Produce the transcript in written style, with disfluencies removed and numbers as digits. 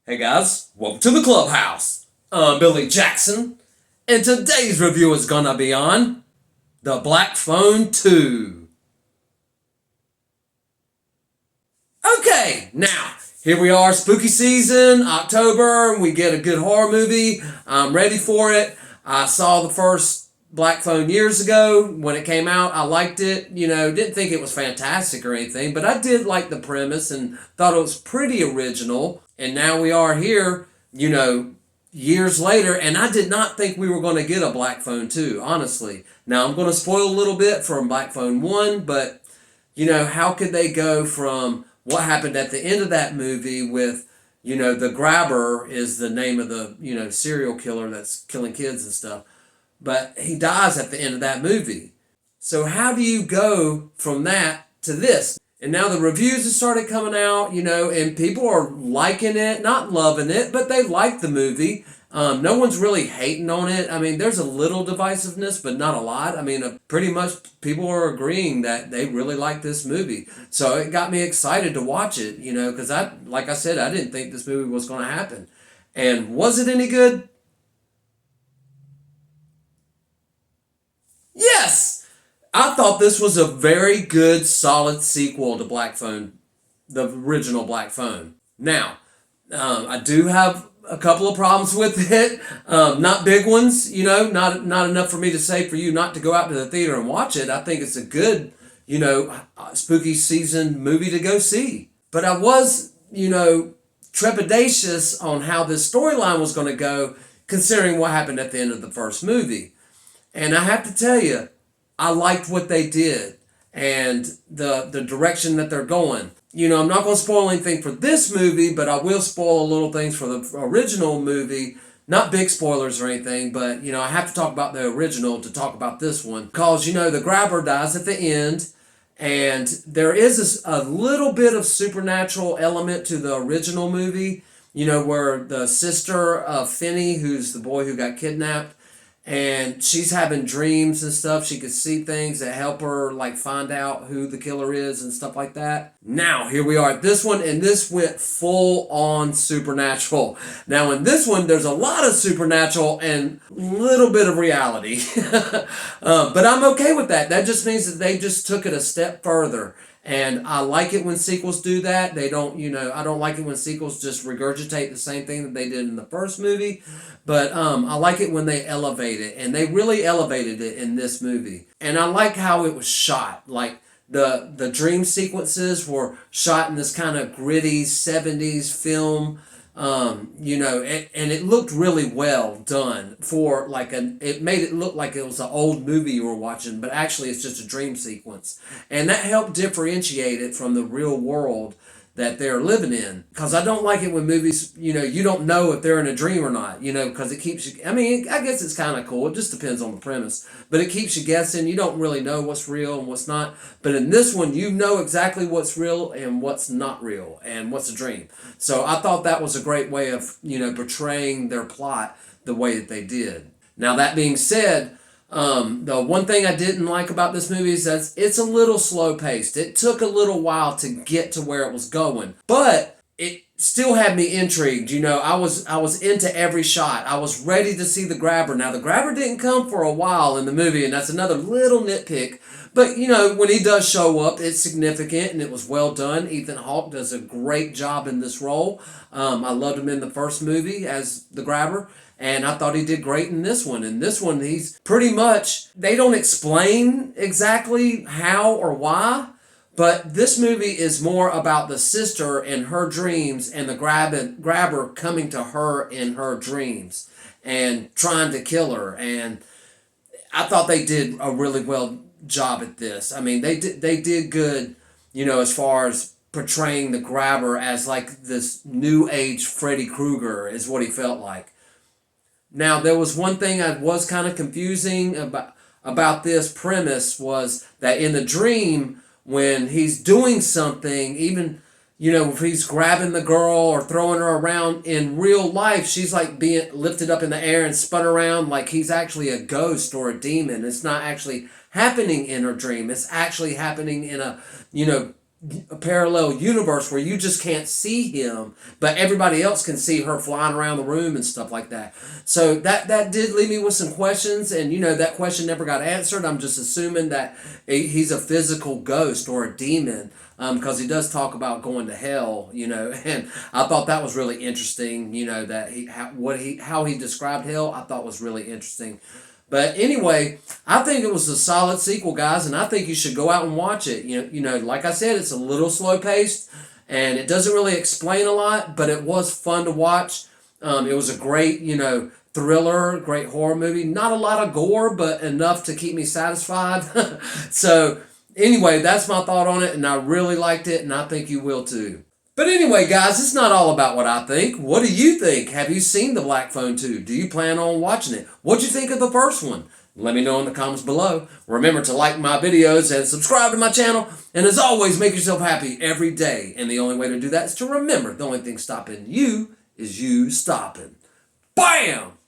Hey guys, welcome to the clubhouse. I'm Billy Jackson, and today's review is gonna be on The Black Phone 2. Okay, now, here we are, spooky season, October, we get a good horror movie. I'm ready for it. I saw the first Black Phone years ago when it came out. I liked it, didn't think it was fantastic or anything, but I did like the premise and thought it was pretty original. And now we are here, years later, and I did not think we were going to get a Black Phone 2, honestly. Now, I'm going to spoil a little bit from Black Phone 1, but, how could they go from what happened at the end of that movie with, the grabber is the name of the, serial killer that's killing kids and stuff, but he dies at the end of that movie. So how do you go from that to this? And now the reviews have started coming out, and people are liking it, not loving it, but they like the movie. No one's really hating on it. I mean, there's a little divisiveness, but not a lot. I mean, pretty much people are agreeing that they really like this movie. So it got me excited to watch it, because like I said, I didn't think this movie was going to happen. And was it any good? Yes! I thought this was a very good, solid sequel to Black Phone, the original Black Phone. Now, I do have a couple of problems with it. Not big ones, not enough for me to say for you not to go out to the theater and watch it. I think it's a good, spooky season movie to go see. But I was, trepidatious on how this storyline was going to go, considering what happened at the end of the first movie. And I have to tell you, I liked what they did and the direction that they're going. I'm not going to spoil anything for this movie, but I will spoil little things for the original movie. Not big spoilers or anything, but, I have to talk about the original to talk about this one. Because, the grabber dies at the end, and there is a little bit of supernatural element to the original movie, where the sister of Finney, who's the boy who got kidnapped, and she's having dreams and stuff. She could see things that help her like find out who the killer is and stuff like that. Now here we are at this one, and this went full on supernatural. Now in this one there's a lot of supernatural and a little bit of reality. But I'm okay with that. That just means that they just took it a step further. And I like it when sequels do that. They don't, I don't like it when sequels just regurgitate the same thing that they did in the first movie. But I like it when they elevate it. And they really elevated it in this movie. And I like how it was shot. Like the dream sequences were shot in this kind of gritty 70s film. And it looked really well done for it made it look like it was an old movie you were watching, but actually it's just a dream sequence. And that helped differentiate it from the real world that they're living in. Because I don't like it when movies, you don't know if they're in a dream or not, because it keeps you, I mean, I guess it's kind of cool. It just depends on the premise. But it keeps you guessing. You don't really know what's real and what's not. But in this one, you know exactly what's real and what's not real and what's a dream. So I thought that was a great way of, portraying their plot the way that they did. Now, that being said, the one thing I didn't like about this movie is that it's a little slow paced. It took a little while to get to where it was going, but it still had me intrigued. I was into every shot. I was ready to see the grabber. Now the grabber didn't come for a while in the movie, and that's another little nitpick. But when he does show up, it's significant and it was well done. Ethan Hawke does a great job in this role. I loved him in the first movie as the grabber. And I thought he did great in this one. In this one, he's pretty much, they don't explain exactly how or why, but this movie is more about the sister and her dreams and the grabber coming to her in her dreams and trying to kill her. And I thought they did a really well job at this. I mean, they did good, as far as portraying the grabber as like this new age Freddy Krueger is what he felt like. Now, there was one thing I was kind of confusing about this premise was that in the dream, when he's doing something, even, if he's grabbing the girl or throwing her around in real life, she's like being lifted up in the air and spun around like he's actually a ghost or a demon. It's not actually happening in her dream. It's actually happening in a, a parallel universe where you just can't see him, but everybody else can see her flying around the room and stuff like that. So that did leave me with some questions, and that question never got answered. I'm just assuming that he's a physical ghost or a demon, because he does talk about going to hell, and I thought that was really interesting. That how he described hell, I thought was really interesting. But anyway, I think it was a solid sequel, guys, and I think you should go out and watch it. Like I said, it's a little slow paced, and it doesn't really explain a lot, but it was fun to watch. It was a great, thriller, great horror movie. Not a lot of gore, but enough to keep me satisfied. So anyway, that's my thought on it, and I really liked it, and I think you will too. But anyway, guys, it's not all about what I think. What do you think? Have you seen The Black Phone 2? Do you plan on watching it? What'd you think of the first one? Let me know in the comments below. Remember to like my videos and subscribe to my channel. And as always, make yourself happy every day. And the only way to do that is to remember the only thing stopping you is you stopping. Bam!